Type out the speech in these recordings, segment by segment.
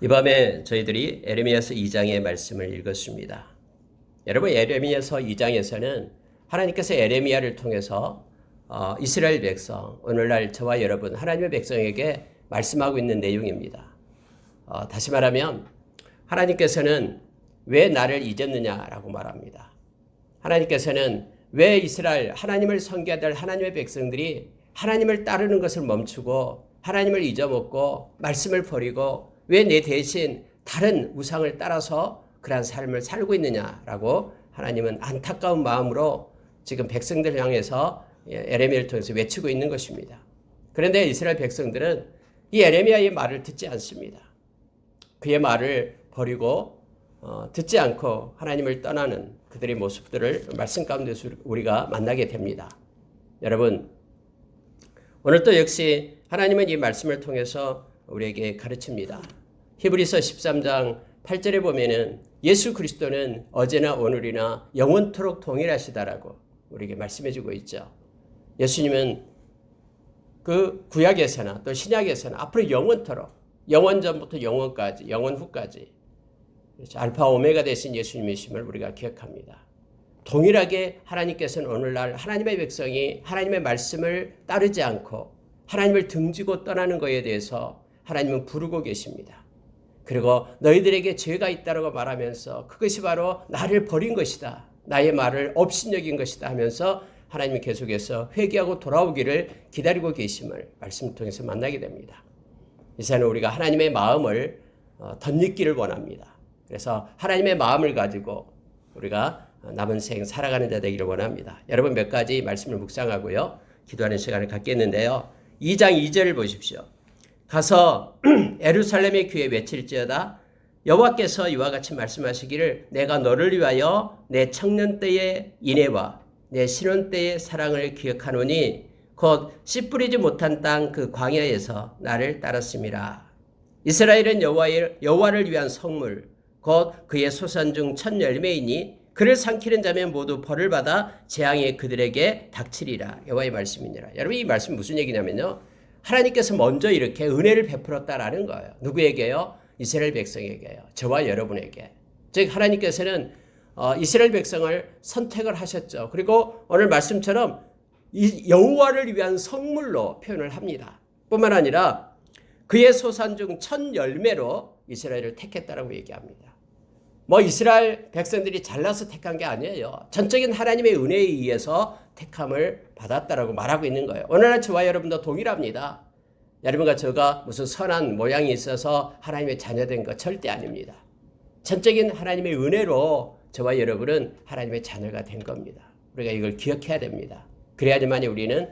이 밤에 저희들이 에레미야서 2장의 말씀을 읽었습니다. 여러분, 에레미야서 2장에서는 하나님께서 에레미야를 통해서 이스라엘 백성, 오늘날 저와 여러분 하나님의 백성에게 말씀하고 있는 내용입니다. 다시 말하면 하나님께서는 왜 나를 잊었느냐라고 말합니다. 하나님께서는 왜 이스라엘, 하나님을 섬겨야 될 하나님의 백성들이 하나님을 따르는 것을 멈추고 하나님을 잊어먹고 말씀을 버리고 왜 내 대신 다른 우상을 따라서 그러한 삶을 살고 있느냐라고 하나님은 안타까운 마음으로 지금 백성들을 향해서 에레미야를 통해서 외치고 있는 것입니다. 그런데 이스라엘 백성들은 이 에레미야의 말을 듣지 않습니다. 그의 말을 버리고 듣지 않고 하나님을 떠나는 그들의 모습들을 말씀 가운데서 우리가 만나게 됩니다. 여러분, 오늘 또 역시 하나님은 이 말씀을 통해서 우리에게 가르칩니다. 히브리서 13장 8절에 보면은 예수 그리스도는 어제나 오늘이나 영원토록 동일하시다라고 우리에게 말씀해주고 있죠. 예수님은 그 구약에서나 또 신약에서나 앞으로 영원토록, 영원 전부터 영원까지, 영원 후까지 알파 오메가 되신 예수님이심을 우리가 기억합니다. 동일하게 하나님께서는 오늘날 하나님의 백성이 하나님의 말씀을 따르지 않고 하나님을 등지고 떠나는 것에 대해서 하나님은 부르고 계십니다. 그리고 너희들에게 죄가 있다고 말하면서 그것이 바로 나를 버린 것이다. 나의 말을 업신여긴 것이다 하면서 하나님이 계속해서 회개하고 돌아오기를 기다리고 계심을 말씀을 통해서 만나게 됩니다. 이 시간에 우리가 하나님의 마음을 덧입기를 원합니다. 그래서 하나님의 마음을 가지고 우리가 남은 생 살아가는 자 되기를 원합니다. 여러분, 몇 가지 말씀을 묵상하고요, 기도하는 시간을 갖겠는데요. 2장 2절을 보십시오. 가서 예루살렘의 귀에 외칠지어다. 여호와께서 이와 같이 말씀하시기를 내가 너를 위하여 내 청년 때의 인애와 내 신혼 때의 사랑을 기억하노니 곧 씨 뿌리지 못한 땅 그 광야에서 나를 따랐음이라. 이스라엘은 여호와를 위한 성물 곧 그의 소산 중 첫 열매이니 그를 삼키는 자면 모두 벌을 받아 재앙이 그들에게 닥치리라. 여호와의 말씀이니라. 여러분, 이 말씀 무슨 얘기냐면요, 하나님께서 먼저 이렇게 은혜를 베풀었다라는 거예요. 누구에게요? 이스라엘 백성에게요. 저와 여러분에게. 즉 하나님께서는 이스라엘 백성을 선택을 하셨죠. 그리고 오늘 말씀처럼 이 여호와를 위한 성물로 표현을 합니다. 뿐만 아니라 그의 소산 중 첫 열매로 이스라엘을 택했다라고 얘기합니다. 이스라엘 백성들이 잘나서 택한 게 아니에요. 전적인 하나님의 은혜에 의해서 택함을 받았다라고 말하고 있는 거예요. 오늘날 저와 여러분도 동일합니다. 여러분과 저가 무슨 선한 모양이 있어서 하나님의 자녀된 것 절대 아닙니다. 전적인 하나님의 은혜로 저와 여러분은 하나님의 자녀가 된 겁니다. 우리가 이걸 기억해야 됩니다. 그래야지만 우리는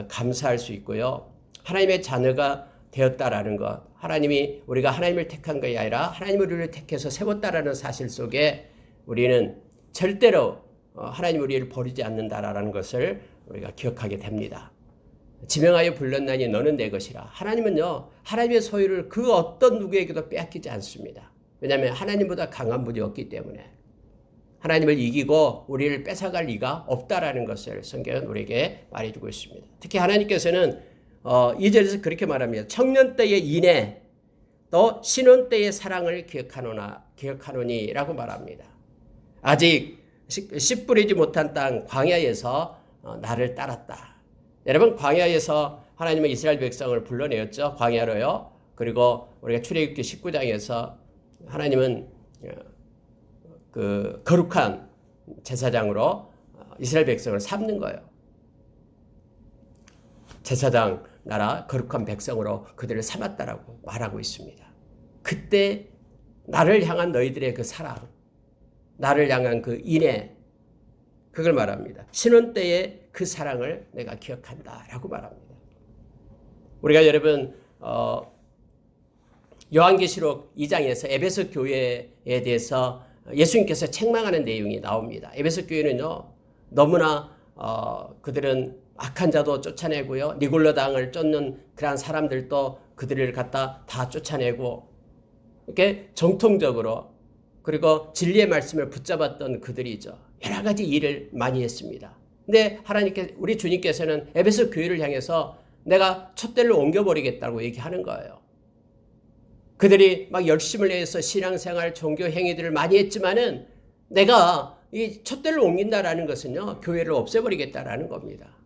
감사할 수 있고요, 하나님의 자녀가 되었다라는 것, 하나님이 우리가 하나님을 택한 것이 아니라 하나님이 우리를 택해서 세웠다라는 사실 속에 우리는 절대로 하나님 우리를 버리지 않는다라는 것을 우리가 기억하게 됩니다. 지명하여 불렀나니 너는 내 것이라. 하나님은요, 하나님의 소유를 그 어떤 누구에게도 빼앗기지 않습니다. 왜냐하면 하나님보다 강한 분이 없기 때문에 하나님을 이기고 우리를 뺏어갈 리가 없다라는 것을 성경은 우리에게 말해주고 있습니다. 특히 하나님께서는 2절에서 그렇게 말합니다. 청년 때의 인애 또 신혼 때의 사랑을 기억하노니 라고 말합니다. 아직 씨 뿌리지 못한 땅 광야에서 나를 따랐다. 여러분, 광야에서 하나님은 이스라엘 백성을 불러내었죠. 광야로요. 그리고 우리가 출애굽기 19장에서 하나님은 그 거룩한 제사장으로 이스라엘 백성을 삼는 거예요. 제사장 나라 거룩한 백성으로 그들을 삼았다라고 말하고 있습니다. 그때 나를 향한 너희들의 그 사랑, 나를 향한 그 인애, 그걸 말합니다. 신혼 때의 그 사랑을 내가 기억한다라고 말합니다. 우리가 여러분 요한계시록 2장에서 에베소 교회에 대해서 예수님께서 책망하는 내용이 나옵니다. 에베소 교회는요, 너무나 그들은 악한 자도 쫓아내고요, 니골로 당을 쫓는 그러한 사람들도 그들을 갖다 다 쫓아내고, 이렇게 정통적으로 그리고 진리의 말씀을 붙잡았던 그들이죠. 여러 가지 일을 많이 했습니다. 근데 우리 주님께서는 에베소 교회를 향해서 내가 촛대를 옮겨버리겠다고 얘기하는 거예요. 그들이 막 열심을 내서 신앙생활, 종교 행위들을 많이 했지만은 내가 이 촛대를 옮긴다라는 것은요, 교회를 없애버리겠다라는 겁니다.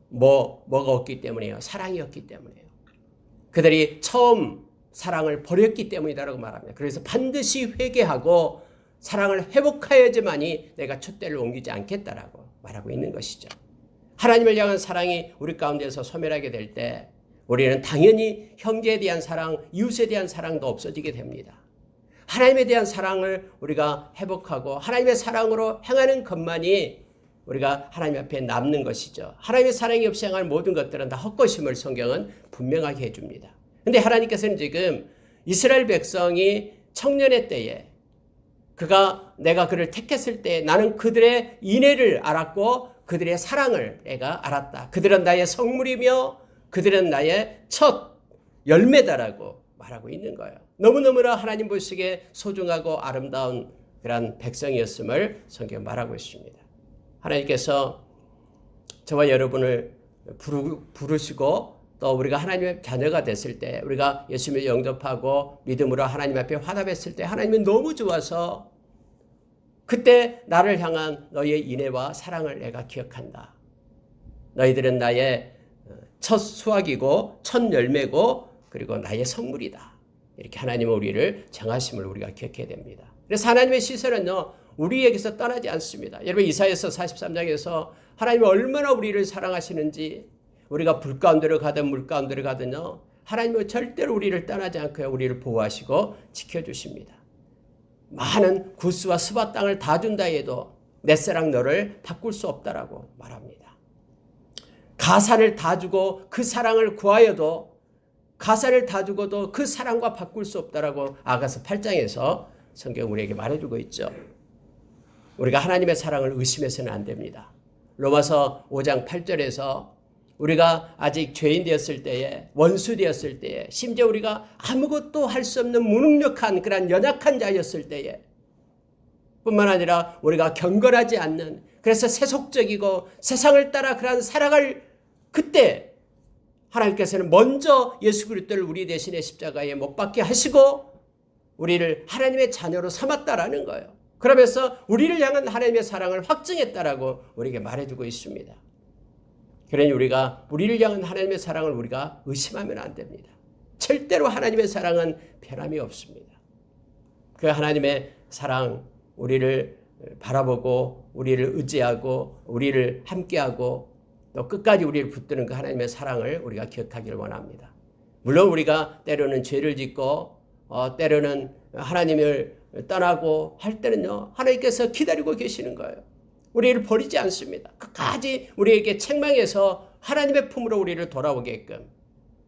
뭐가 없기 때문이에요? 사랑이었기 때문이에요. 그들이 처음 사랑을 버렸기 때문이다라고 말합니다. 그래서 반드시 회개하고 사랑을 회복하여야지만이 내가 촛대를 옮기지 않겠다라고 말하고 있는 것이죠. 하나님을 향한 사랑이 우리 가운데서 소멸하게 될 때 우리는 당연히 형제에 대한 사랑, 이웃에 대한 사랑도 없어지게 됩니다. 하나님에 대한 사랑을 우리가 회복하고 하나님의 사랑으로 행하는 것만이 우리가 하나님 앞에 남는 것이죠. 하나님의 사랑이 없이 행할 모든 것들은 다 헛것임을 성경은 분명하게 해줍니다. 그런데 하나님께서는 지금 이스라엘 백성이 청년의 때에 내가 그를 택했을 때 나는 그들의 인애를 알았고 그들의 사랑을 내가 알았다. 그들은 나의 성물이며 그들은 나의 첫 열매다라고 말하고 있는 거예요. 너무너무나 하나님 보시기에 소중하고 아름다운 그런 백성이었음을 성경 말하고 있습니다. 하나님께서 저와 여러분을 부르시고 또 우리가 하나님의 자녀가 됐을 때 우리가 예수님을 영접하고 믿음으로 하나님 앞에 화답했을 때 하나님이 너무 좋아서 그때 나를 향한 너의 인애와 사랑을 내가 기억한다. 너희들은 나의 첫 수확이고 첫 열매고 그리고 나의 성물이다. 이렇게 하나님은 우리를 정하심을 우리가 기억해야 됩니다. 그래서 하나님의 시선은요, 우리에게서 떠나지 않습니다. 여러분 이사야서 43장에서 하나님이 얼마나 우리를 사랑하시는지 우리가 불 가운데로 가든 물 가운데로 가든요, 하나님은 절대로 우리를 떠나지 않고 우리를 보호하시고 지켜주십니다. 많은 구스와 스바 땅을 다 준다 해도 내 사랑 너를 바꿀 수 없다라고 말합니다. 가산을 다 주고 그 사랑을 구하여도 가산을 다 주고도 그 사랑과 바꿀 수 없다라고 아가서 8장에서 성경 우리에게 말해주고 있죠. 우리가 하나님의 사랑을 의심해서는 안 됩니다. 로마서 5장 8절에서 우리가 아직 죄인 되었을 때에 원수 되었을 때에 심지어 우리가 아무것도 할 수 없는 무능력한 그런 연약한 자였을 때에 뿐만 아니라 우리가 경건하지 않는 그래서 세속적이고 세상을 따라 그런 살아갈 그때 하나님께서는 먼저 예수 그리스도를 우리 대신에 십자가에 못 박게 하시고 우리를 하나님의 자녀로 삼았다라는 거예요. 그러면서 우리를 향한 하나님의 사랑을 확증했다라고 우리에게 말해주고 있습니다. 그러니 우리가 우리를 향한 하나님의 사랑을 우리가 의심하면 안 됩니다. 절대로 하나님의 사랑은 변함이 없습니다. 그 하나님의 사랑, 우리를 바라보고 우리를 의지하고 우리를 함께하고 또 끝까지 우리를 붙드는 그 하나님의 사랑을 우리가 기억하기를 원합니다. 물론 우리가 때로는 죄를 짓고 때로는 하나님을 떠나고 할 때는요, 하나님께서 기다리고 계시는 거예요. 우리를 버리지 않습니다. 끝까지 우리에게 책망해서 하나님의 품으로 우리를 돌아오게끔.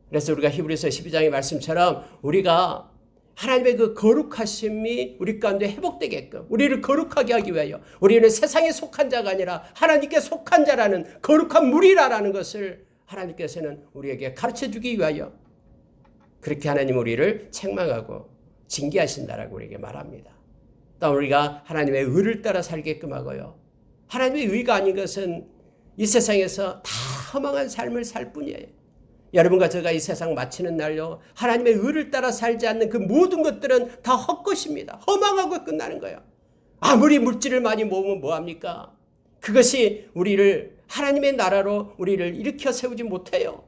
그래서 우리가 히브리서 12장의 말씀처럼 우리가 하나님의 그 거룩하심이 우리 가운데 회복되게끔 우리를 거룩하게 하기 위하여 우리는 세상에 속한 자가 아니라 하나님께 속한 자라는 거룩한 무리라라는 것을 하나님께서는 우리에게 가르쳐주기 위하여 그렇게 하나님 우리를 책망하고 징계하신다라고 우리에게 말합니다. 또 우리가 하나님의 의를 따라 살게끔 하고요. 하나님의 의가 아닌 것은 이 세상에서 다 허망한 삶을 살 뿐이에요. 여러분과 제가 이 세상 마치는 날요, 하나님의 의를 따라 살지 않는 그 모든 것들은 다 헛것입니다. 허망하고 끝나는 거예요. 아무리 물질을 많이 모으면 뭐합니까? 그것이 우리를 하나님의 나라로 우리를 일으켜 세우지 못해요.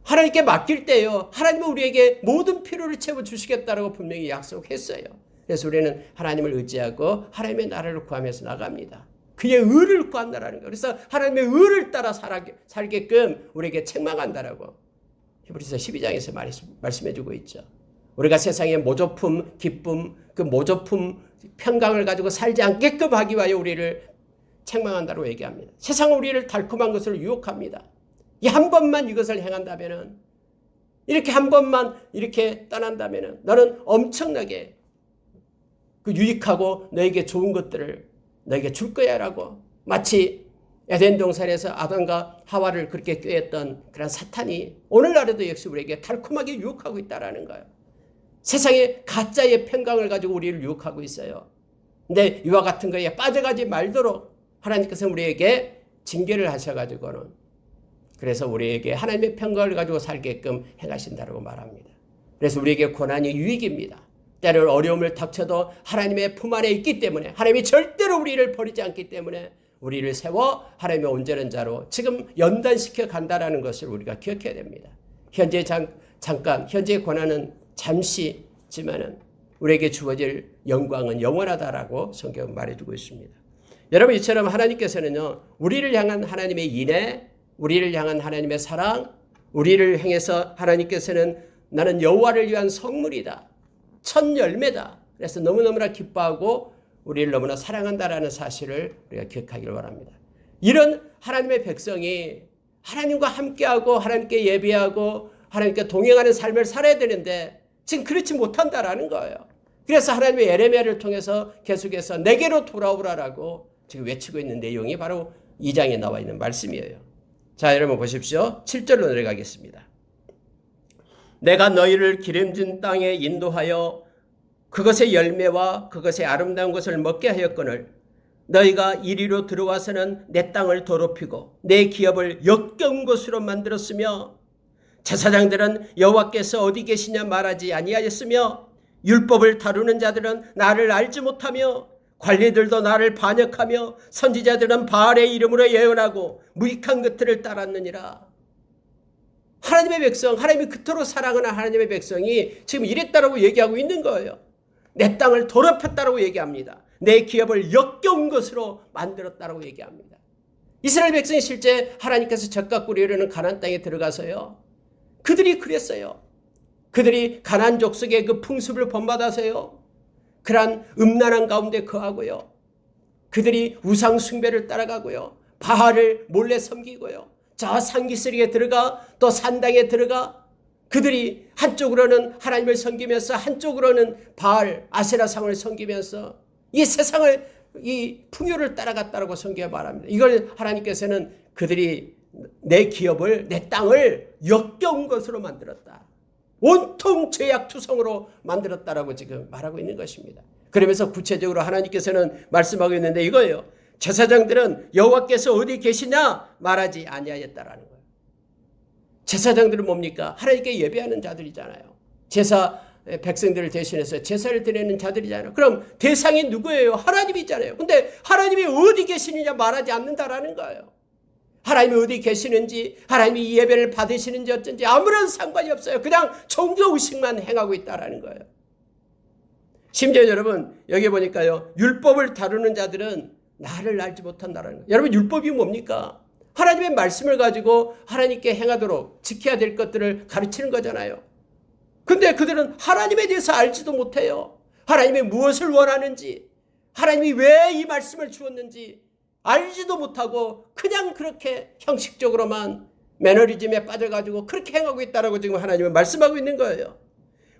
하나님께 맡길 때요, 하나님은 우리에게 모든 필요를 채워주시겠다라고 분명히 약속했어요. 그래서 우리는 하나님을 의지하고 하나님의 나라를 구하면서 나갑니다. 그의 의를 구한다라는 거예요. 그래서 하나님의 의를 따라 살게끔 우리에게 책망한다라고 히브리서 12장에서 말씀해주고 있죠. 우리가 세상의 모조품, 기쁨, 그 모조품 평강을 가지고 살지 않게끔 하기 위하여 우리를 책망한다고 얘기합니다. 세상은 우리를 달콤한 것을 유혹합니다. 이 한 번만 이것을 행한다면은, 이렇게 한 번만 이렇게 떠난다면은 너는 엄청나게 그 유익하고 너에게 좋은 것들을 너에게 줄 거야라고, 마치 에덴 동산에서 아담과 하와를 그렇게 꾀했던 그런 사탄이 오늘날에도 역시 우리에게 달콤하게 유혹하고 있다라는 거예요. 세상에 가짜의 평강을 가지고 우리를 유혹하고 있어요. 근데 이와 같은 거에 빠져가지 말도록 하나님께서 우리에게 징계를 하셔가지고는, 그래서 우리에게 하나님의 평강을 가지고 살게끔 행하신다고 말합니다. 그래서 우리에게 고난이 유익입니다. 때로 어려움을 닥쳐도 하나님의 품 안에 있기 때문에, 하나님이 절대로 우리를 버리지 않기 때문에 우리를 세워 하나님의 온전한 자로 지금 연단시켜 간다라는 것을 우리가 기억해야 됩니다. 현재 잠깐 현재의 고난은 잠시지만은 우리에게 주어질 영광은 영원하다라고 성경은 말해주고 있습니다. 여러분, 이처럼 하나님께서는요, 우리를 향한 하나님의 인애, 우리를 향한 하나님의 사랑, 우리를 향해서 하나님께서는 나는 여호와를 위한 성물이다, 첫 열매다, 그래서 너무너무나 기뻐하고 우리를 너무나 사랑한다라는 사실을 우리가 기억하기를 바랍니다. 이런 하나님의 백성이 하나님과 함께하고 하나님께 예배하고 하나님께 동행하는 삶을 살아야 되는데 지금 그렇지 못한다라는 거예요. 그래서 하나님의 예레미야를 통해서 계속해서 내게로 돌아오라라고 지금 외치고 있는 내용이 바로 2장에 나와 있는 말씀이에요. 자, 여러분 보십시오. 7절로 내려가겠습니다. 내가 너희를 기름진 땅에 인도하여 그것의 열매와 그것의 아름다운 것을 먹게 하였거늘 너희가 이리로 들어와서는 내 땅을 더럽히고 내 기업을 역겨운 것으로 만들었으며 제사장들은 여호와께서 어디 계시냐 말하지 아니하였으며 율법을 다루는 자들은 나를 알지 못하며 관리들도 나를 반역하며 선지자들은 바알의 이름으로 예언하고 무익한 것들을 따랐느니라. 하나님의 백성, 하나님이 그토록 사랑하는 하나님의 백성이 지금 이랬다라고 얘기하고 있는 거예요. 내 땅을 더럽혔다라고 얘기합니다. 내 기업을 역겨운 것으로 만들었다라고 얘기합니다. 이스라엘 백성이 실제 하나님께서 젖과 꿀이 흐르는 가나안 땅에 들어가서요, 그들이 그랬어요. 그들이 가나안 족속의 그 풍습을 본받아서요, 그러한 음란한 가운데 거하고요, 그들이 우상 숭배를 따라가고요, 바알을 몰래 섬기고요, 저 산기슭에 들어가 또 산당에 들어가 그들이 한쪽으로는 하나님을 섬기면서 한쪽으로는 바알 아세라상을 섬기면서 이 세상을, 이 풍요를 따라갔다라고 성경에 말합니다. 이걸 하나님께서는 그들이 내 기업을, 내 땅을 역겨운 것으로 만들었다, 온통 죄악투성으로 만들었다라고 지금 말하고 있는 것입니다. 그러면서 구체적으로 하나님께서는 말씀하고 있는데 이거예요. 제사장들은 여호와께서 어디 계시냐 말하지 아니하였다라는 거예요. 제사장들은 뭡니까? 하나님께 예배하는 자들이잖아요. 제사 백성들을 대신해서 제사를 드리는 자들이잖아요. 그럼 대상이 누구예요? 하나님이잖아요. 근데 하나님이 어디 계시느냐 말하지 않는다라는 거예요. 하나님이 어디 계시는지, 하나님이 이 예배를 받으시는지 어쩐지 아무런 상관이 없어요. 그냥 종교의식만 행하고 있다라는 거예요. 심지어 여러분, 여기 보니까요, 율법을 다루는 자들은 나를 알지 못한다라는 거예요. 여러분, 율법이 뭡니까? 하나님의 말씀을 가지고 하나님께 행하도록 지켜야 될 것들을 가르치는 거잖아요. 근데 그들은 하나님에 대해서 알지도 못해요. 하나님이 무엇을 원하는지, 하나님이 왜 이 말씀을 주었는지 알지도 못하고 그냥 그렇게 형식적으로만 매너리즘에 빠져가지고 그렇게 행하고 있다라고 지금 하나님은 말씀하고 있는 거예요.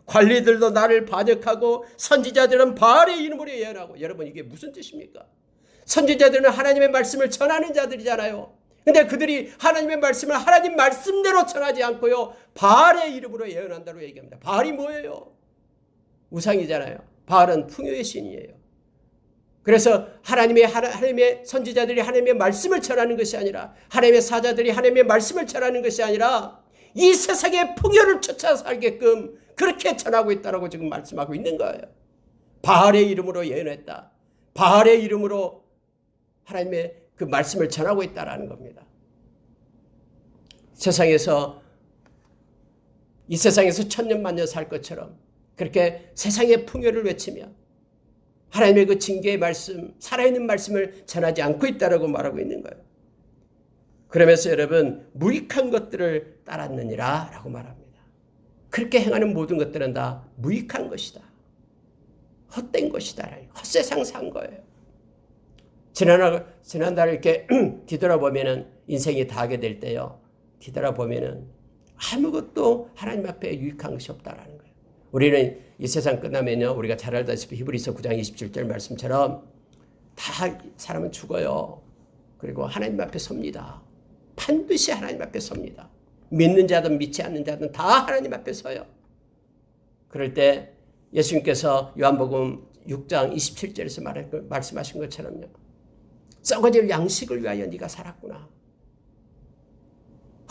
관리들도 나를 반역하고 선지자들은 바알의 이름으로 예언하고. 여러분, 이게 무슨 뜻입니까? 선지자들은 하나님의 말씀을 전하는 자들이잖아요. 근데 그들이 하나님의 말씀을 하나님 말씀대로 전하지 않고요, 바알의 이름으로 예언한다고 얘기합니다. 바알이 뭐예요? 우상이잖아요. 바알은 풍요의 신이에요. 그래서 하나님의 선지자들이 하나님의 말씀을 전하는 것이 아니라, 하나님의 사자들이 하나님의 말씀을 전하는 것이 아니라 이 세상의 풍요를 쫓아 살게끔 그렇게 전하고 있다라고 지금 말씀하고 있는 거예요. 바알의 이름으로 예언했다, 바알의 이름으로 하나님의 그 말씀을 전하고 있다라는 겁니다. 이 세상에서 천년만년 살 것처럼 그렇게 세상의 풍요를 외치며 하나님의 그 징계의 말씀, 살아있는 말씀을 전하지 않고 있다라고 말하고 있는 거예요. 그러면서 여러분, 무익한 것들을 따랐느니라 라고 말합니다. 그렇게 행하는 모든 것들은 다 무익한 것이다, 헛된 것이다, 헛세상 산 거예요. 지난달 이렇게 뒤돌아보면은, 인생이 다하게 될 때요, 뒤돌아보면은 아무것도 하나님 앞에 유익한 것이 없다라는 거예요. 우리는 이 세상 끝나면요, 우리가 잘 알다시피 히브리서 9장 27절 말씀처럼 다 사람은 죽어요. 그리고 하나님 앞에 섭니다. 반드시 하나님 앞에 섭니다. 믿는 자든 믿지 않는 자든 다 하나님 앞에 서요. 그럴 때 예수님께서 요한복음 6장 27절에서 말씀하신 것처럼요, 썩어질 양식을 위하여 네가 살았구나,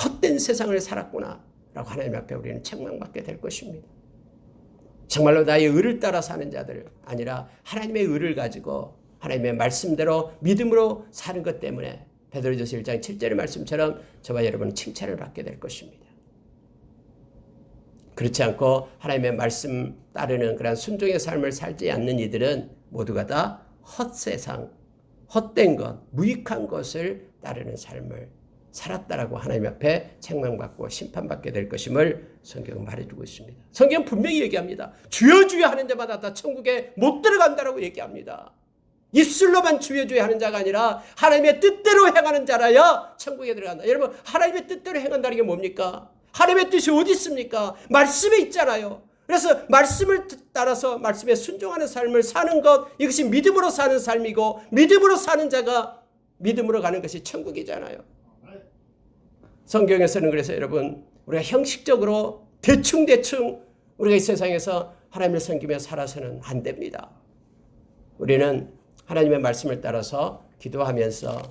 헛된 세상을 살았구나 라고 하나님 앞에 우리는 책망받게 될 것입니다. 정말로 나의 의를 따라 사는 자들 아니라 하나님의 의를 가지고 하나님의 말씀대로 믿음으로 사는 것 때문에 베드로전서 1장 7절의 말씀처럼 저와 여러분은 칭찬을 받게 될 것입니다. 그렇지 않고 하나님의 말씀 따르는 그런 순종의 삶을 살지 않는 이들은 모두가 다 헛세상, 헛된 것, 무익한 것을 따르는 삶을 살았다라고 하나님 앞에 책망받고 심판받게 될 것임을 성경은 말해주고 있습니다. 성경은 분명히 얘기합니다. 주여 주여 하는 자마다 다 천국에 못 들어간다라고 얘기합니다. 입술로만 주여 주여 하는 자가 아니라 하나님의 뜻대로 행하는 자라야 천국에 들어간다. 여러분, 하나님의 뜻대로 행한다는 게 뭡니까? 하나님의 뜻이 어디 있습니까? 말씀에 있잖아요. 그래서 말씀을 따라서 말씀에 순종하는 삶을 사는 것, 이것이 믿음으로 사는 삶이고 믿음으로 사는 자가 믿음으로 가는 것이 천국이잖아요. 성경에서는 그래서 여러분, 우리가 형식적으로 대충 우리가 이 세상에서 하나님을 섬기며 살아서는 안 됩니다. 우리는 하나님의 말씀을 따라서 기도하면서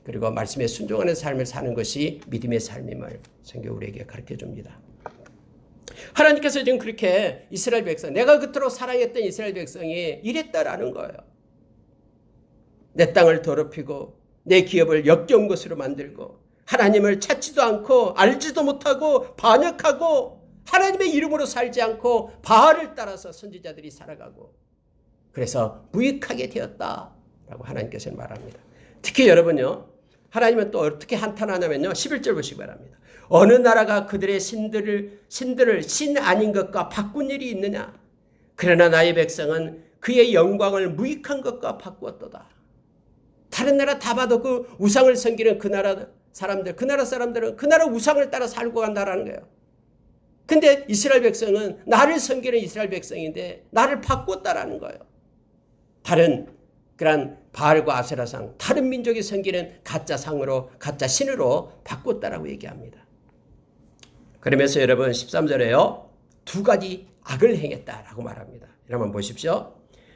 그리고 말씀에 순종하는 삶을 사는 것이 믿음의 삶임을 성경 우리에게 가르쳐 줍니다. 하나님께서 지금 그렇게 이스라엘 백성, 내가 그토록 사랑했던 이스라엘 백성이 이랬다라는 거예요. 내 땅을 더럽히고 내 기업을 역겨운 것으로 만들고 하나님을 찾지도 않고 알지도 못하고 반역하고 하나님의 이름으로 살지 않고 바알을 따라서 선지자들이 살아가고 그래서 무익하게 되었다라고 하나님께서는 말합니다. 특히 여러분요, 하나님은 또 어떻게 한탄하냐면요, 11절 보시기 바랍니다. 어느 나라가 그들의 신들을 신 아닌 것과 바꾼 일이 있느냐? 그러나 나의 백성은 그의 영광을 무익한 것과 바꾸었도다. 다른 나라 다 봐도 그 우상을 섬기는 그 나라 사람들은 그 나라 우상을 따라 살고 간다라는 거예요. 근데 이스라엘 백성은 나를 섬기는 이스라엘 백성인데 나를 바꿨다라는 거예요. 다른 그런 바알과 아세라상, 다른 민족이 섬기는 가짜 상으로, 가짜 신으로 바꿨다라고 얘기합니다. 그러면서 여러분 13절에요. 두 가지 악을 행했다라고 말합니다. 여러분 보십시오.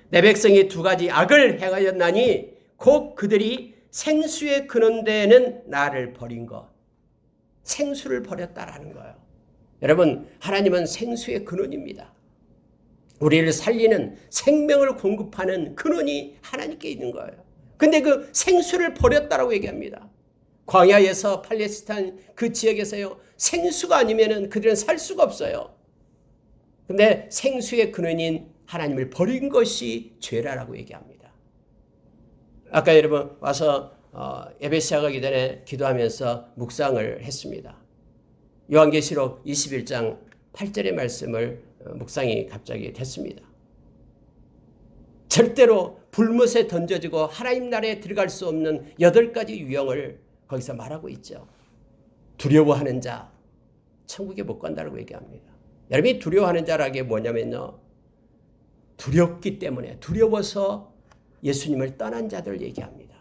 내 백성이 두 가지 악을 행하였나니 곧 그들이 생수의 근원되는 나를 버린 것. 생수를 버렸다라는 거예요. 여러분, 하나님은 생수의 근원입니다. 우리를 살리는 생명을 공급하는 근원이 하나님께 있는 거예요. 근데 그 생수를 버렸다라고 얘기합니다. 광야에서 팔레스타인 그 지역에서요, 생수가 아니면은 그들은 살 수가 없어요. 근데 생수의 근원인 하나님을 버린 것이 죄라라고 얘기합니다. 아까 여러분 와서 예배 시작하기 전에 기도하면서 묵상을 했습니다. 요한계시록 21장 8절의 말씀을 묵상이 갑자기 됐습니다. 절대로 불못에 던져지고 하나님 나라에 들어갈 수 없는 8가지 유형을 거기서 말하고 있죠. 두려워하는 자, 천국에 못 간다고 얘기합니다. 여러분이 두려워하는 자라는 게 뭐냐면요, 두렵기 때문에, 두려워서 예수님을 떠난 자들 얘기합니다.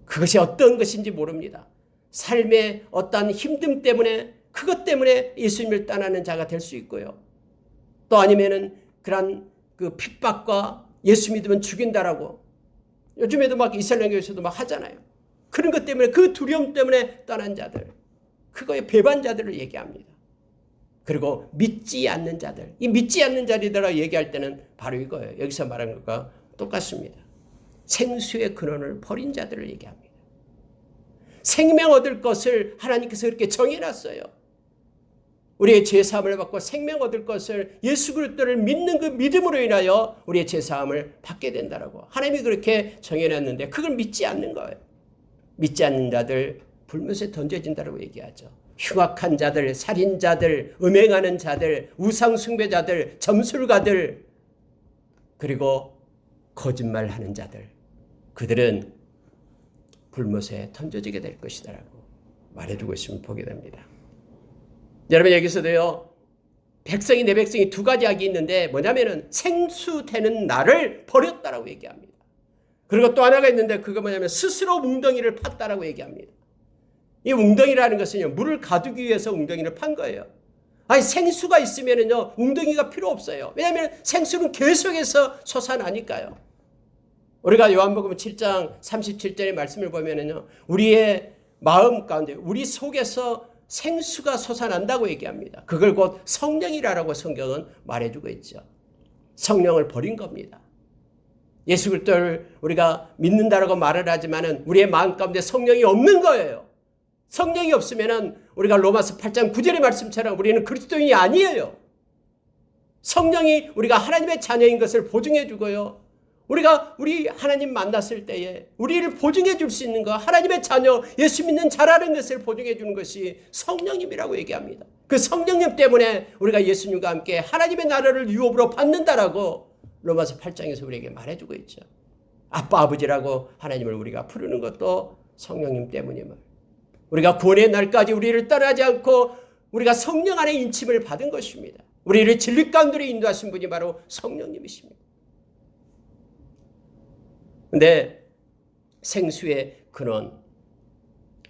그것이 어떤 것인지 모릅니다. 삶의 어떤 힘듦 때문에, 그것 때문에 예수님을 떠나는 자가 될 수 있고요. 또 아니면은 그런 그 핍박과 예수 믿으면 죽인다라고 요즘에도 막 이스라엘 교회에서도 막 하잖아요. 그런 것 때문에, 그 두려움 때문에 떠난 자들, 그거의 배반자들을 얘기합니다. 그리고 믿지 않는 자들, 이 믿지 않는 자들이라 얘기할 때는 바로 이거예요. 여기서 말한 것과 똑같습니다. 생수의 근원을 버린 자들을 얘기합니다. 생명 얻을 것을 하나님께서 그렇게 정해놨어요. 우리의 죄사함을 받고 생명 얻을 것을 예수 그리스도를 믿는 그 믿음으로 인하여 우리의 죄사함을 받게 된다라고 하나님이 그렇게 정해놨는데 그걸 믿지 않는 거예요. 믿지 않는 자들 불못에 던져진다라고 얘기하죠. 흉악한 자들, 살인자들, 음행하는 자들, 우상 숭배자들, 점술가들, 그리고 거짓말하는 자들, 그들은 불못에 던져지게 될 것이다라고 말해주고 있으면 보게 됩니다. 여러분 여기서도요, 백성이 내 백성이 두 가지 악이 있는데 뭐냐면은 생수되는 나를 버렸다라고 얘기합니다. 그리고 또 하나가 있는데 그거 뭐냐면 스스로 웅덩이를 팠다라고 얘기합니다. 이 웅덩이라는 것은요, 물을 가두기 위해서 웅덩이를 판 거예요. 아니 생수가 있으면은요 웅덩이가 필요 없어요. 왜냐하면 생수는 계속해서 솟아나니까요. 우리가 요한복음 7장 37절의 말씀을 보면은요, 우리의 마음 가운데, 우리 속에서 생수가 솟아난다고 얘기합니다. 그걸 곧 성령이라고 성경은 말해주고 있죠. 성령을 버린 겁니다. 예수 그리스도를 우리가 믿는다라고 말을 하지만은 우리의 마음 가운데 성령이 없는 거예요. 성령이 없으면은 우리가 로마서 8장 9절의 말씀처럼 우리는 그리스도인이 아니에요. 성령이 우리가 하나님의 자녀인 것을 보증해 주고요. 우리 하나님 만났을 때에 우리를 보증해 줄 수 있는 것, 하나님의 자녀, 예수 믿는 자라는 것을 보증해 주는 것이 성령님이라고 얘기합니다. 그 성령님 때문에 우리가 예수님과 함께 하나님의 나라를 유업으로 받는다라고 로마서 8장에서 우리에게 말해주고 있죠. 아빠, 아버지라고 하나님을 우리가 부르는 것도 성령님 때문임을. 우리가 구원의 날까지 우리를 떠나지 않고 우리가 성령 안에 인침을 받은 것입니다. 우리를 진리 가운데로 인도하신 분이 바로 성령님이십니다. 근데 생수의 근원,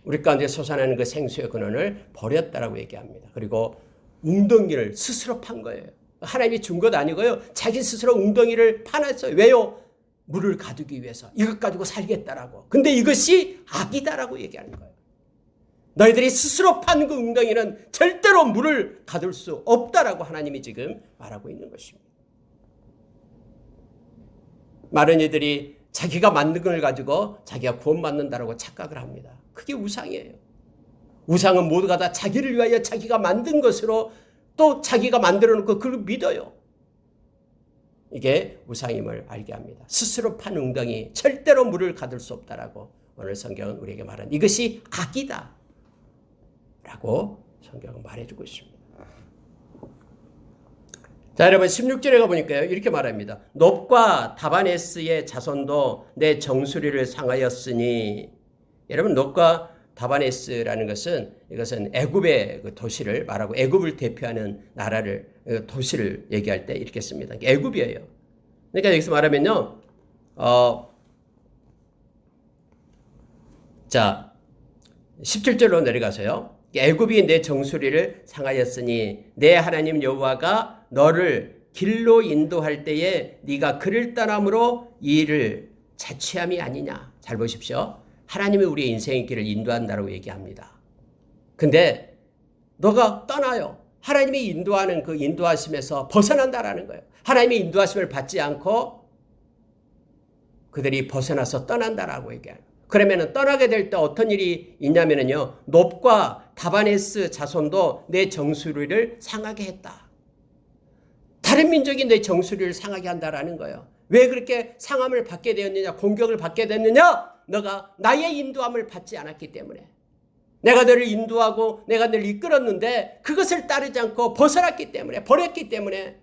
우리 가운데 솟아나는 그 생수의 근원을 버렸다라고 얘기합니다. 그리고 웅덩이를 스스로 판 거예요. 하나님이 준 것 아니고요. 자기 스스로 웅덩이를 파놨어요. 왜요? 물을 가두기 위해서. 이것 가지고 살겠다라고. 근데 이것이 악이다라고 얘기하는 거예요. 너희들이 스스로 판 그 웅덩이는 절대로 물을 가둘 수 없다라고 하나님이 지금 말하고 있는 것입니다. 많은 이들이 자기가 만든 걸 가지고 자기가 구원받는다라고 착각을 합니다. 그게 우상이에요. 우상은 모두가 다 자기를 위하여 자기가 만든 것으로 또 자기가 만들어 놓고 그걸 믿어요. 이게 우상임을 알게 합니다. 스스로 판 웅덩이 절대로 물을 가둘 수 없다라고 오늘 성경은 우리에게 말하는 이것이 악이다 라고 성경은 말해주고 있습니다. 자, 여러분 16절에 가보니까요 이렇게 말합니다. 놉과 다바네스의 자손도 내 정수리를 상하였으니. 여러분 놉과 다바네스라는 것은 이것은 애굽의 그 도시를 말하고 애굽을 대표하는 나라를 도시를 얘기할 때 이렇게 씁니다. 애굽이에요. 그러니까 여기서 말하면요. 자 17절로 내려가서요. 애굽이 내 정수리를 상하였으니 내 하나님 여호와가 너를 길로 인도할 때에 네가 그를 떠남으로 이 일을 자취함이 아니냐. 잘 보십시오. 하나님이 우리의 인생의 길을 인도한다고 얘기합니다. 근데 너가 떠나요. 하나님이 인도하는 그 인도하심에서 벗어난다라는 거예요. 하나님의 인도하심을 받지 않고 그들이 벗어나서 떠난다라고 얘기해요. 그러면 떠나게 될 때 어떤 일이 있냐면요. 놉과 다바네스 자손도 내 정수리를 상하게 했다. 다른 민족이 내 정수리를 상하게 한다라는 거예요. 왜 그렇게 상함을 받게 되었느냐, 공격을 받게 됐느냐? 너가 나의 인도함을 받지 않았기 때문에. 내가 너를 인도하고 내가 너를 이끌었는데 그것을 따르지 않고 벗어났기 때문에, 버렸기 때문에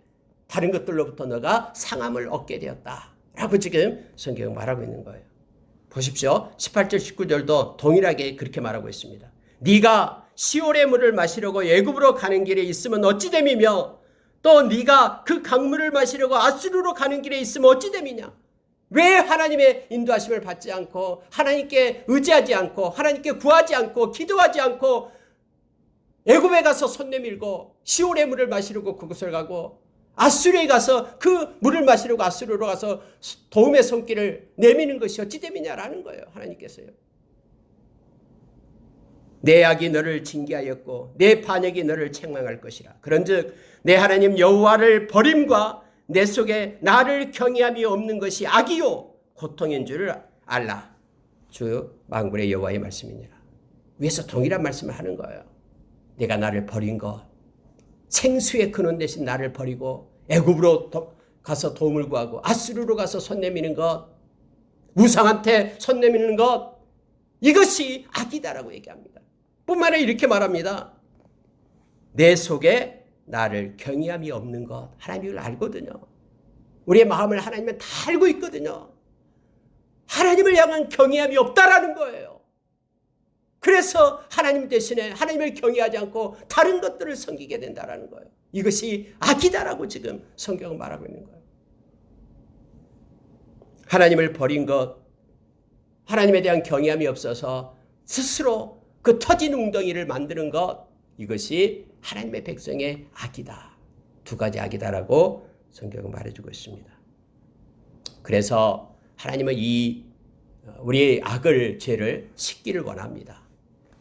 다른 것들로부터 너가 상함을 얻게 되었다라고 지금 성경은 말하고 있는 거예요. 보십시오. 18절 19절도 동일하게 그렇게 말하고 있습니다. 네가 시올의 물을 마시려고 애굽으로 가는 길에 있으면 어찌 됨이며 또 네가 그 강물을 마시려고 아수르로 가는 길에 있으면 어찌 됨이냐. 왜 하나님의 인도하심을 받지 않고 하나님께 의지하지 않고 하나님께 구하지 않고 기도하지 않고 애굽에 가서 손 내밀고 시올의 물을 마시려고 그곳을 가고 아수르에 가서 그 물을 마시려고 아수르로 가서 도움의 손길을 내미는 것이 어찌 됨이냐라는 거예요. 하나님께서요. 내 악이 너를 징계하였고 내 반역이 너를 책망할 것이라. 그런즉 내 하나님 여호와를 버림과 내 속에 나를 경외함이 없는 것이 악이요 고통인 줄을 알라. 주 만군의 여호와의 말씀이니라. 위에서 동일한 말씀을 하는 거예요. 내가 나를 버린 것, 생수의 근원 대신 나를 버리고 애굽으로 가서 도움을 구하고 아수르로 가서 손 내미는 것, 우상한테 손 내미는 것, 이것이 악이다라고 얘기합니다. 뿐만 아니라 이렇게 말합니다. 내 속에 나를 경외함이 없는 것. 하나님을 알거든요. 우리의 마음을 하나님은 다 알고 있거든요. 하나님을 향한 경외함이 없다라는 거예요. 그래서 하나님 대신에 하나님을 경외하지 않고 다른 것들을 섬기게 된다라는 거예요. 이것이 악이다라고 지금 성경은 말하고 있는 거예요. 하나님을 버린 것, 하나님에 대한 경외함이 없어서 스스로 그 터진 웅덩이를 만드는 것, 이것이 하나님의 백성의 악이다. 두 가지 악이다라고 성경은 말해주고 있습니다. 그래서 하나님은 우리의 악을, 죄를 씻기를 원합니다.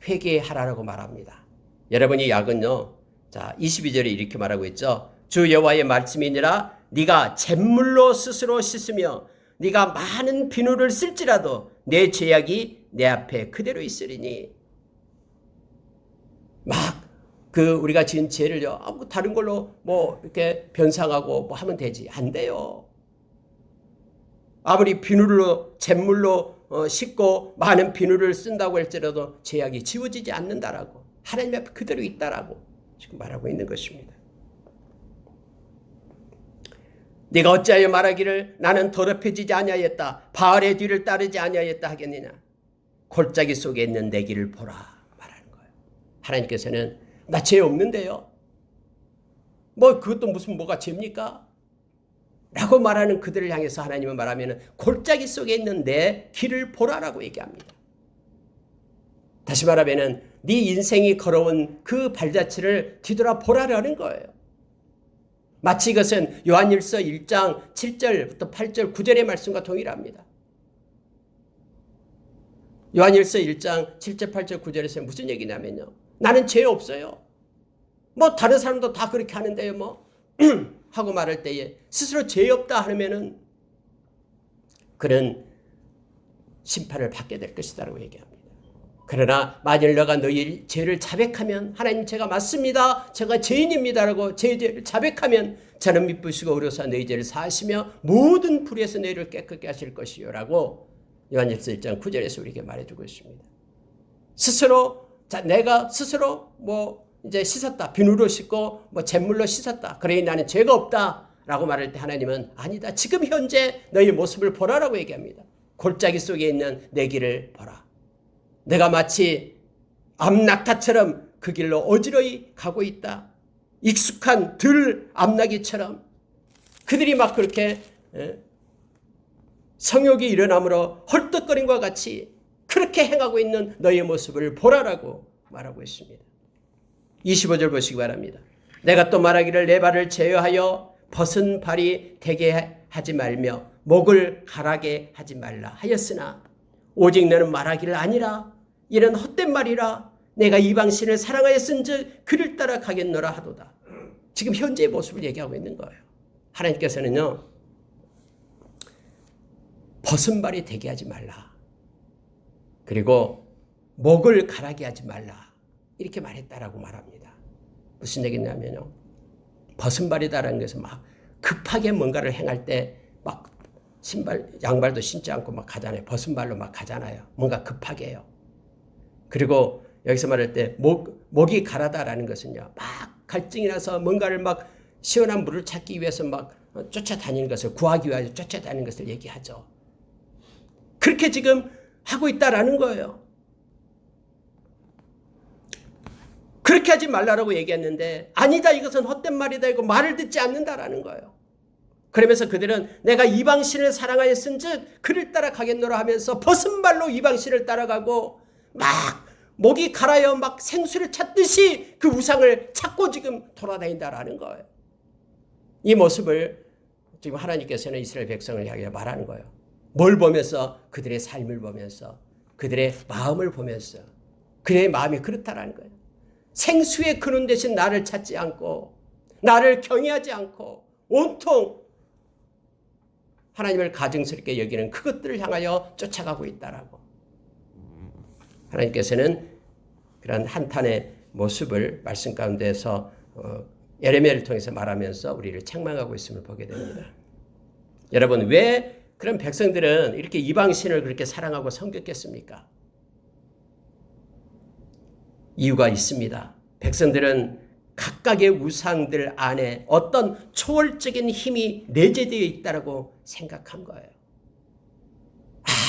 회개하라고 말합니다. 여러분이 약은요. 자, 22절에 이렇게 말하고 있죠. 주 여호와의 말씀이니라 네가 잿물로 스스로 씻으며 네가 많은 비누를 쓸지라도 내 죄악이 내 앞에 그대로 있으리니. 막 우리가 지은 죄를요. 뭐 다른 걸로 뭐 이렇게 변상하고 뭐 하면 되지. 안 돼요. 아무리 비누로 잿물로 씻고 많은 비누를 쓴다고 할지라도 죄악이 지워지지 않는다라고. 하나님 앞에 그대로 있다라고 지금 말하고 있는 것입니다. 네가 어찌하여 말하기를 나는 더럽혀지지 아니하였다. 바알의 뒤를 따르지 아니하였다 하겠느냐. 골짜기 속에 있는 내 길을 보라 말하는 거예요. 하나님께서는 나 죄 없는데요. 뭐 그것도 무슨 뭐가 죄입니까? 라고 말하는 그들을 향해서 하나님은 말하면 골짜기 속에 있는 내 길을 보라라고 얘기합니다. 다시 말하면 네 인생이 걸어온 그 발자취를 뒤돌아보라라는 거예요. 마치 이것은 요한일서 1장 7절부터 8절 9절의 말씀과 동일합니다. 요한일서 1장 7절 8절 9절에서 무슨 얘기냐면요. 나는 죄 없어요. 뭐 다른 사람도 다 그렇게 하는데요. 뭐 하고 말할 때에 스스로 죄 없다 하면은 그는 심판을 받게 될 것이다라고 얘기합니다. 그러나 만일 너가 너희 죄를 자백하면 하나님 제가 맞습니다. 제가 죄인입니다라고 죄를 자백하면 저는 미쁘시고 의로사 너희 죄를 사하시며 모든 불의에서 너희를 깨끗게 하실 것이요 라고 요한일서 1장 9절에서 우리에게 말해주고 있습니다. 스스로 내가 스스로 뭐 이제 씻었다. 비누로 씻고 뭐 잿물로 씻었다. 그러니 나는 죄가 없다라고 말할 때 하나님은 아니다. 지금 현재 너희 모습을 보라라고 얘기합니다. 골짜기 속에 있는 내 길을 보라. 내가 마치 암낙타처럼 그 길로 어지러이 가고 있다. 익숙한 들 암나기처럼 그들이 막 그렇게 성욕이 일어나므로 헐떡거림과 같이 그렇게 행하고 있는 너의 모습을 보라라고 말하고 있습니다. 25절 보시기 바랍니다. 내가 또 말하기를 내 발을 제어하여 벗은 발이 되게 하지 말며 목을 가라게 하지 말라 하였으나 오직 너는 말하기를 아니라 이런 헛된 말이라 내가 이방신을 사랑하였은즉 그를 따라 가겠노라 하도다. 지금 현재의 모습을 얘기하고 있는 거예요. 하나님께서는요. 벗은 발이 되게 하지 말라. 그리고 목을 가라게 하지 말라. 이렇게 말했다라고 말합니다. 무슨 얘기냐면요. 벗은 발이다라는 것은 막 급하게 뭔가를 행할 때 막 신발, 양발도 신지 않고 막 가잖아요. 벗은 발로 막 가잖아요. 뭔가 급하게 해요. 그리고 여기서 말할 때 목이 가라다라는 것은요. 막 갈증이 나서 뭔가를 막 시원한 물을 찾기 위해서 막 쫓아다니는 것을 구하기 위해서 쫓아다니는 것을 얘기하죠. 그렇게 지금 하고 있다라는 거예요. 그렇게 하지 말라라고 얘기했는데 아니다 이것은 헛된 말이다 이거 말을 듣지 않는다라는 거예요. 그러면서 그들은 내가 이방신을 사랑하였은즉 그를 따라 가겠노라 하면서 벗은 발로 이방신을 따라가고 막 목이 갈아요 막 생수를 찾듯이 그 우상을 찾고 지금 돌아다닌다라는 거예요. 이 모습을 지금 하나님께서는 이스라엘 백성을 향해 말하는 거예요. 뭘 보면서? 그들의 삶을 보면서 그들의 마음을 보면서 그들의 마음이 그렇다라는 거예요. 생수의 근원 대신 나를 찾지 않고 나를 경외하지 않고 온통 하나님을 가증스럽게 여기는 그것들을 향하여 쫓아가고 있다라고. 하나님께서는 그런 한탄의 모습을 말씀 가운데서 예레미야를 통해서 말하면서 우리를 책망하고 있음을 보게 됩니다. 여러분 왜 그런 백성들은 이렇게 이방신을 그렇게 사랑하고 섬겼겠습니까? 이유가 있습니다. 백성들은 각각의 우상들 안에 어떤 초월적인 힘이 내재되어 있다고 생각한 거예요.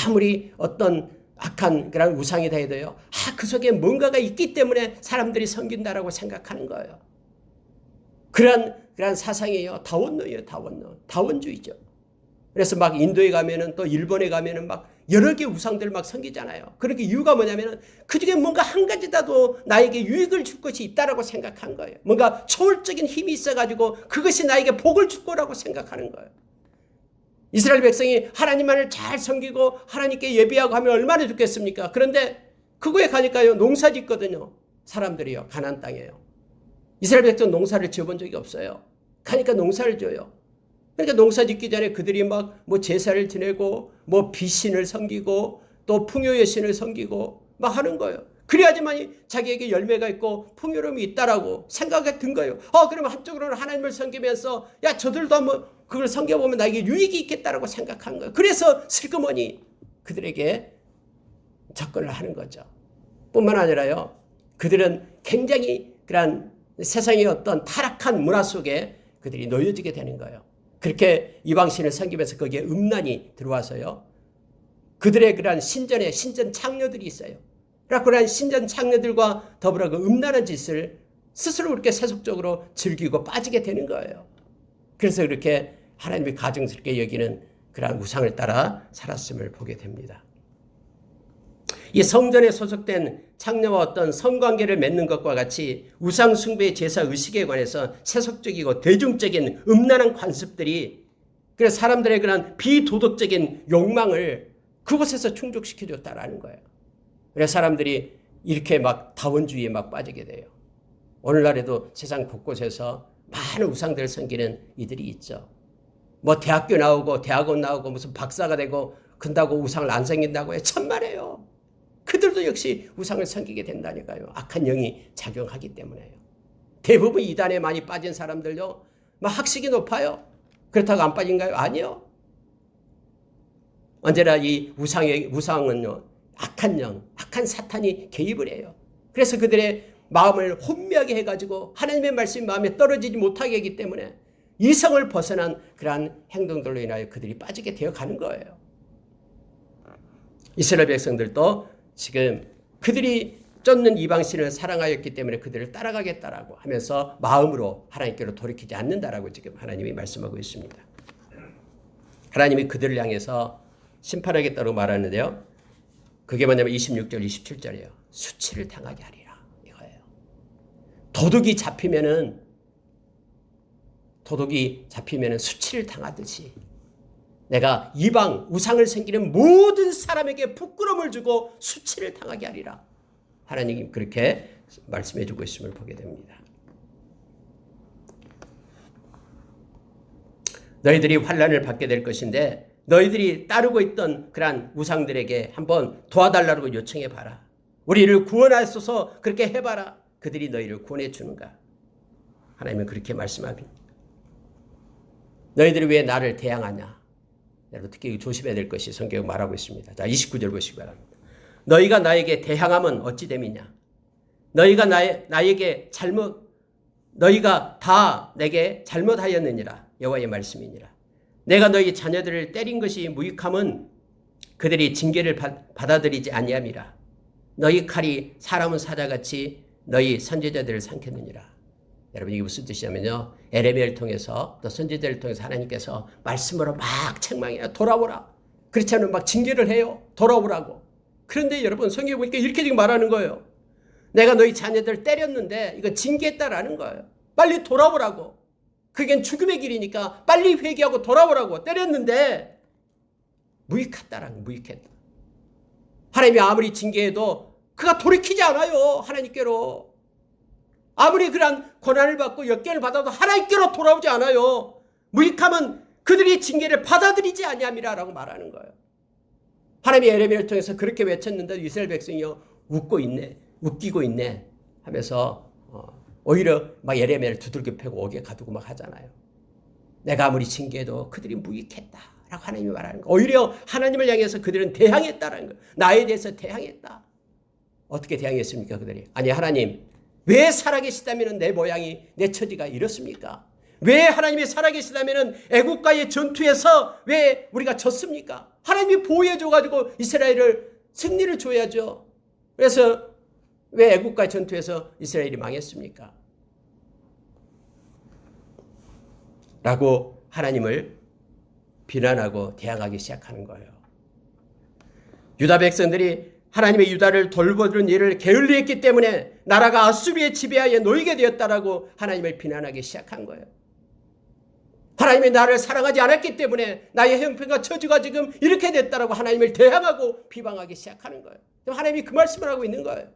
아무리 어떤 악한 그런 우상이 다 해도요. 그 속에 뭔가가 있기 때문에 사람들이 섬긴다라고 생각하는 거예요. 그런 사상이에요. 다원노예요. 다원주의죠. 그래서 막 인도에 가면은 또 일본에 가면은 막 여러 개의 우상들을 막 섬기잖아요. 그렇게 이유가 뭐냐면은 그 중에 뭔가 한 가지라도 나에게 유익을 줄 것이 있다라고 생각한 거예요. 뭔가 초월적인 힘이 있어가지고 그것이 나에게 복을 줄 거라고 생각하는 거예요. 이스라엘 백성이 하나님만을 잘 섬기고 하나님께 예배하고 하면 얼마나 좋겠습니까? 그런데 그거에 가니까요 농사 짓거든요. 사람들이요. 가나안 땅이에요. 이스라엘 백성 농사를 지어본 적이 없어요. 가니까 농사를 줘요. 그러니까 농사 짓기 전에 그들이 막 뭐 제사를 지내고 뭐 비신을 섬기고 또 풍요 여신을 섬기고 막 하는 거예요. 그래야지만 자기에게 열매가 있고 풍요로움이 있다라고 생각이 든 거예요. 그러면 한쪽으로는 하나님을 섬기면서 야 저들도 한번 그걸 섬겨보면 나에게 유익이 있겠다라고 생각한 거예요. 그래서 슬그머니 그들에게 접근을 하는 거죠. 뿐만 아니라요. 그들은 굉장히 그런 세상의 어떤 타락한 문화 속에 그들이 놓여지게 되는 거예요. 그렇게 이방신을 섬기면서 거기에 음란이 들어와서요. 그들의 그러한 신전 창녀들이 있어요. 그러한 신전 창녀들과 더불어 그 음란한 짓을 스스로 그렇게 세속적으로 즐기고 빠지게 되는 거예요. 그래서 그렇게 하나님이 가증스럽게 여기는 그러한 우상을 따라 살았음을 보게 됩니다. 이 성전에 소속된 창녀와 어떤 성관계를 맺는 것과 같이 우상 숭배의 제사 의식에 관해서 세속적이고 대중적인 음란한 관습들이 그래서 사람들의 그런 비도덕적인 욕망을 그곳에서 충족시켜줬다라는 거예요. 그래서 사람들이 이렇게 막 다원주의에 막 빠지게 돼요. 오늘날에도 세상 곳곳에서 많은 우상들을 섬기는 이들이 있죠. 뭐 대학교 나오고 대학원 나오고 무슨 박사가 되고 근다고 우상을 안 섬긴다고 해요. 참말이에요. 그들도 역시 우상을 섬기게 된다니까요. 악한 영이 작용하기 때문에요. 대부분 이단에 많이 빠진 사람들요. 막 학식이 높아요. 그렇다고 안 빠진가요? 아니요. 언제나 이 우상은요. 악한 영, 악한 사탄이 개입을 해요. 그래서 그들의 마음을 혼미하게 해가지고 하나님의 말씀이 마음에 떨어지지 못하게 하기 때문에 이성을 벗어난 그러한 행동들로 인하여 그들이 빠지게 되어가는 거예요. 이스라엘 백성들도 지금 그들이 쫓는 이방신을 사랑하였기 때문에 그들을 따라가겠다라고 하면서 마음으로 하나님께로 돌이키지 않는다라고 지금 하나님이 말씀하고 있습니다. 하나님이 그들을 향해서 심판하겠다고 말하는데요. 그게 뭐냐면 26절, 27절이에요. 수치를 당하게 하리라 이거예요. 도둑이 잡히면은 수치를 당하듯이 내가 이방 우상을 섬기는 모든 사람에게 부끄러움을 주고 수치를 당하게 하리라. 하나님이 그렇게 말씀해 주고 있음을 보게 됩니다. 너희들이 환난을 받게 될 것인데 너희들이 따르고 있던 그러한 우상들에게 한번 도와달라고 요청해 봐라. 우리를 구원하소서 그렇게 해봐라. 그들이 너희를 구원해 주는가. 하나님은 그렇게 말씀합니다. 너희들이 왜 나를 대항하냐. 여러분 특히 조심해야 될 것이 성경이 말하고 있습니다. 자 29절 보시기 바랍니다. 너희가 나에게 대항하면 어찌 됨이냐. 너희가 너희가 다 내게 잘못하였느니라. 여호와의 말씀이니라. 내가 너희 자녀들을 때린 것이 무익함은 그들이 징계를 받아들이지 아니함이라. 너희 칼이 사람은 사자같이 너희 선지자들을 삼켰느니라. 여러분 이게 무슨 뜻이냐면요. 에레미야를 통해서 또 선지자를 통해서 하나님께서 말씀으로 막 책망해요. 돌아오라. 그렇지 않으면 막 징계를 해요. 돌아오라고. 그런데 여러분 성경에 보니까 이렇게 지금 말하는 거예요. 내가 너희 자녀들 때렸는데 이거 징계했다라는 거예요. 빨리 돌아오라고. 그게 죽음의 길이니까 빨리 회개하고 돌아오라고. 때렸는데 무익했다라는 무익했다. 하나님이 아무리 징계해도 그가 돌이키지 않아요. 하나님께로. 아무리 그런 고난을 받고 역경을 받아도 하나님께로 돌아오지 않아요. 무익함은 그들이 징계를 받아들이지 아니함이라고 말하는 거예요. 하나님이 에레미야를 통해서 그렇게 외쳤는데 이스라엘 백성이요 웃기고 있네 하면서 오히려 막 에레미야를 두들겨 패고 옥에 가두고 막 하잖아요. 내가 아무리 징계해도 그들이 무익했다라고 하나님이 말하는 거예요. 오히려 하나님을 향해서 그들은 대항했다라는 거예요. 나에 대해서 대항했다. 어떻게 대항했습니까 그들이? 아니 하나님 왜 살아계시다면 내 모양이 내 처지가 이렇습니까? 왜 하나님이 살아계시다면 애국과의 전투에서 왜 우리가 졌습니까? 하나님이 보호해줘가지고 이스라엘을 승리를 줘야죠. 그래서 왜 애국과의 전투에서 이스라엘이 망했습니까? 라고 하나님을 비난하고 대항하기 시작하는 거예요. 유다 백성들이 하나님의 유다를 돌보는 일을 게을리했기 때문에 나라가 아수르의 지배하에 놓이게 되었다라고 하나님을 비난하기 시작한 거예요. 하나님이 나를 사랑하지 않았기 때문에 나의 형편과 처지가 지금 이렇게 됐다라고 하나님을 대항하고 비방하기 시작하는 거예요. 하나님이 그 말씀을 하고 있는 거예요.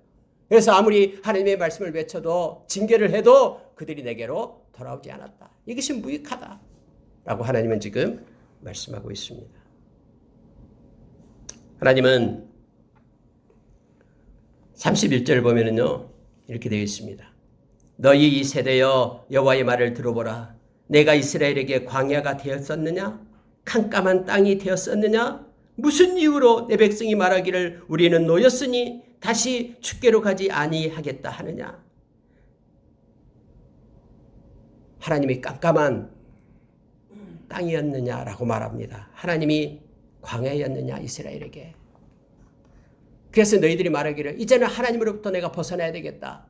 그래서 아무리 하나님의 말씀을 외쳐도 징계를 해도 그들이 내게로 돌아오지 않았다. 이것이 무익하다라고 하나님은 지금 말씀하고 있습니다. 하나님은 31절 보면은요 이렇게 되어 있습니다. 너희 이 세대여 여호와의 말을 들어보라. 내가 이스라엘에게 광야가 되었었느냐? 캄캄한 땅이 되었었느냐? 무슨 이유로 내 백성이 말하기를 우리는 노였으니 다시 축계로 가지 아니하겠다 하느냐? 하나님이 깜깜한 땅이었느냐라고 말합니다. 하나님이 광야였느냐 이스라엘에게. 그래서 너희들이 말하기를 이제는 하나님으로부터 내가 벗어나야 되겠다.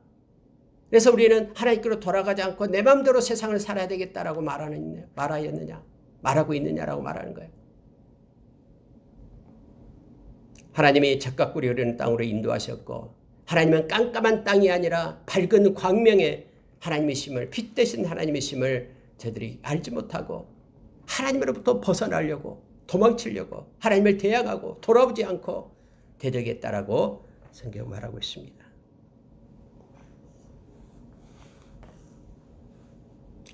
그래서 우리는 하나님께로 돌아가지 않고 내 마음대로 세상을 살아야 되겠다라고 말하고 있느냐라고 말하는 거예요. 하나님이 적과 꿀이 흐르는 땅으로 인도하셨고 하나님은 깜깜한 땅이 아니라 밝은 광명의 하나님이심을, 빛 대신 하나님이심을 저들이 알지 못하고 하나님으로부터 벗어나려고 도망치려고 하나님을 대항하고 돌아오지 않고 대적했다라고 성경 말하고 있습니다.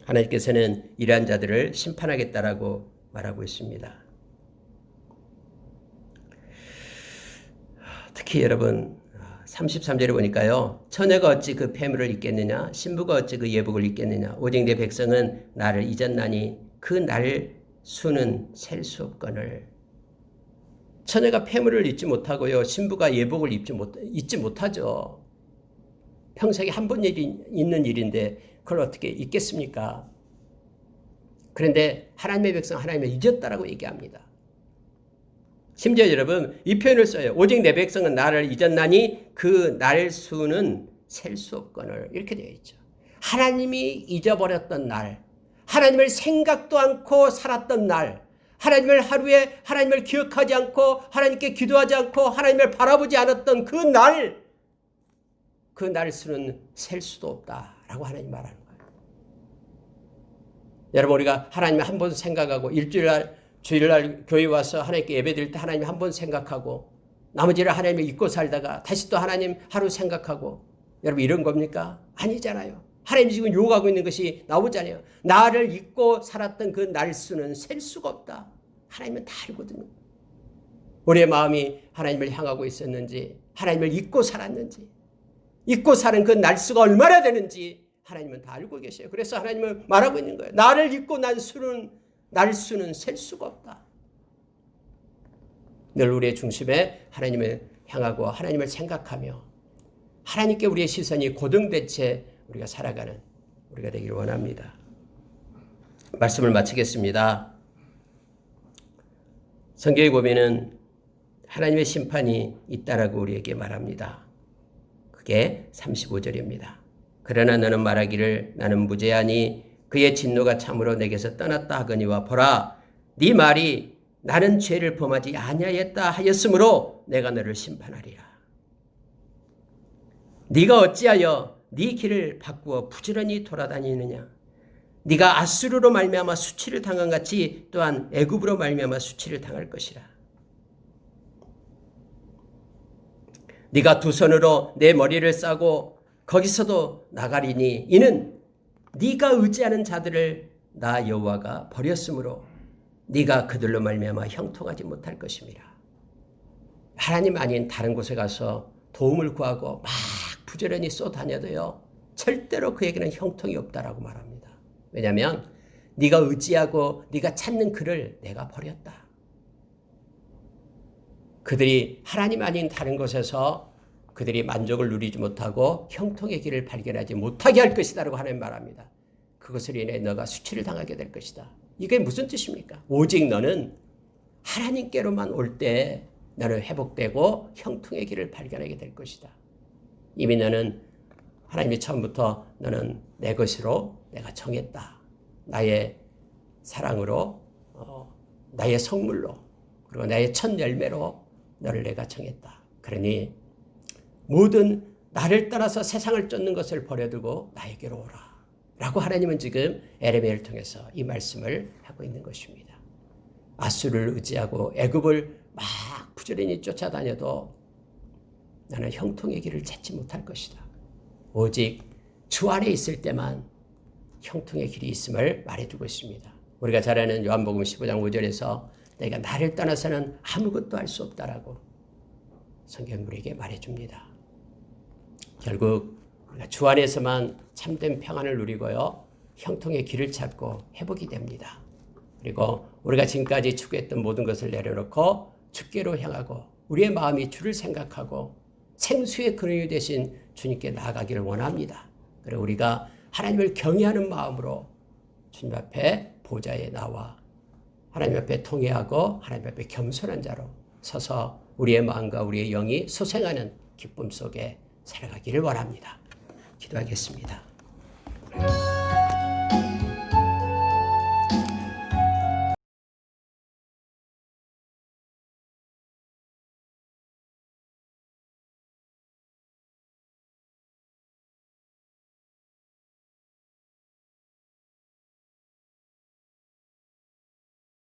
하나님께서는 이러한 자들을 심판하겠다라고 말하고 있습니다. 특히 여러분 33절에 보니까요. 처녀가 어찌 그 폐물을 입겠느냐 신부가 어찌 그 예복을 입겠느냐 오직 내 백성은 나를 잊었나니 그 날 수는 셀 수 없거늘. 처녀가 폐물을 입지 못하고요. 신부가 예복을 입지 못하죠. 평생에 한 번 있는 일인데 그걸 어떻게 잊겠습니까? 그런데 하나님의 백성 하나님을 잊었다라고 얘기합니다. 심지어 여러분 이 표현을 써요. 오직 내 백성은 나를 잊었나니 그 날 수는 셀 수 없거늘. 이렇게 되어 있죠. 하나님이 잊어버렸던 날, 하나님을 생각도 않고 살았던 날, 하나님을 하루에 하나님을 기억하지 않고 하나님께 기도하지 않고 하나님을 바라보지 않았던 그 날 수는 셀 수도 없다라고 하나님 말하는 거예요. 여러분 우리가 하나님을 한 번 생각하고 주일날 교회 와서 하나님께 예배드릴 때 하나님 한 번 생각하고 나머지를 하나님을 잊고 살다가 다시 또 하나님 하루 생각하고 여러분 이런 겁니까? 아니잖아요. 하나님이 지금 요구하고 있는 것이 나오잖아요. 나를 잊고 살았던 그 날수는 셀 수가 없다. 하나님은 다 알거든요. 우리의 마음이 하나님을 향하고 있었는지 하나님을 잊고 살았는지 잊고 사는 그 날수가 얼마나 되는지 하나님은 다 알고 계세요. 그래서 하나님은 말하고 있는 거예요. 나를 잊고 날수는 셀 수가 없다. 늘 우리의 중심에 하나님을 향하고 하나님을 생각하며 하나님께 우리의 시선이 고정된 채 우리가 살아가는 우리가 되기를 원합니다. 말씀을 마치겠습니다. 성경에 보면은 하나님의 심판이 있다라고 우리에게 말합니다. 그게 35절입니다. 그러나 너는 말하기를 나는 무죄하니 그의 진노가 참으로 내게서 떠났다 하거니와 보라 네 말이 나는 죄를 범하지 아니하였다 하였으므로 내가 너를 심판하리라. 네가 어찌하여 네 길을 바꾸어 부지런히 돌아다니느냐. 네가 아수르로 말미암아 수치를 당한 같이 또한 애굽으로 말미암아 수치를 당할 것이라. 네가 두 손으로 내 머리를 싸고 거기서도 나가리니 이는 네가 의지하는 자들을 나 여호와가 버렸으므로 네가 그들로 말미암아 형통하지 못할 것임이라. 하나님 아닌 다른 곳에 가서 도움을 구하고 막 부지런히 쏘다녀도요 절대로 그에게는 형통이 없다라고 말합니다. 왜냐하면 네가 의지하고 네가 찾는 그를 내가 버렸다. 그들이 하나님 아닌 다른 곳에서 그들이 만족을 누리지 못하고 형통의 길을 발견하지 못하게 할 것이다라고 하나님 말합니다. 그것으로 인해 너가 수치를 당하게 될 것이다. 이게 무슨 뜻입니까? 오직 너는 하나님께로만 올 때 너는 회복되고 형통의 길을 발견하게 될 것이다. 이미 너는 하나님이 처음부터 너는 내 것으로 내가 정했다. 나의 사랑으로 나의 성물로 그리고 나의 첫 열매로 너를 내가 정했다. 그러니 모든 나를 따라서 세상을 쫓는 것을 버려두고 나에게로 오라. 라고 하나님은 지금 에레미야를 통해서 이 말씀을 하고 있는 것입니다. 아수르를 의지하고 애굽을 막 부지런히 쫓아다녀도 나는 형통의 길을 찾지 못할 것이다. 오직 주 안에 있을 때만 형통의 길이 있음을 말해주고 있습니다. 우리가 잘 아는 요한복음 15장 5절에서 내가 나를 떠나서는 아무것도 할 수 없다라고 성경 우리에게 말해줍니다. 결국 우리가 주 안에서만 참된 평안을 누리고요. 형통의 길을 찾고 회복이 됩니다. 그리고 우리가 지금까지 추구했던 모든 것을 내려놓고 주께로 향하고 우리의 마음이 주를 생각하고 생수의 근원이 되신 주님께 나아가기를 원합니다. 그리고 우리가 하나님을 경외하는 마음으로 주님 앞에 보좌에 나와 하나님 앞에 통회하고 하나님 앞에 겸손한 자로 서서 우리의 마음과 우리의 영이 소생하는 기쁨 속에 살아가기를 원합니다. 기도하겠습니다.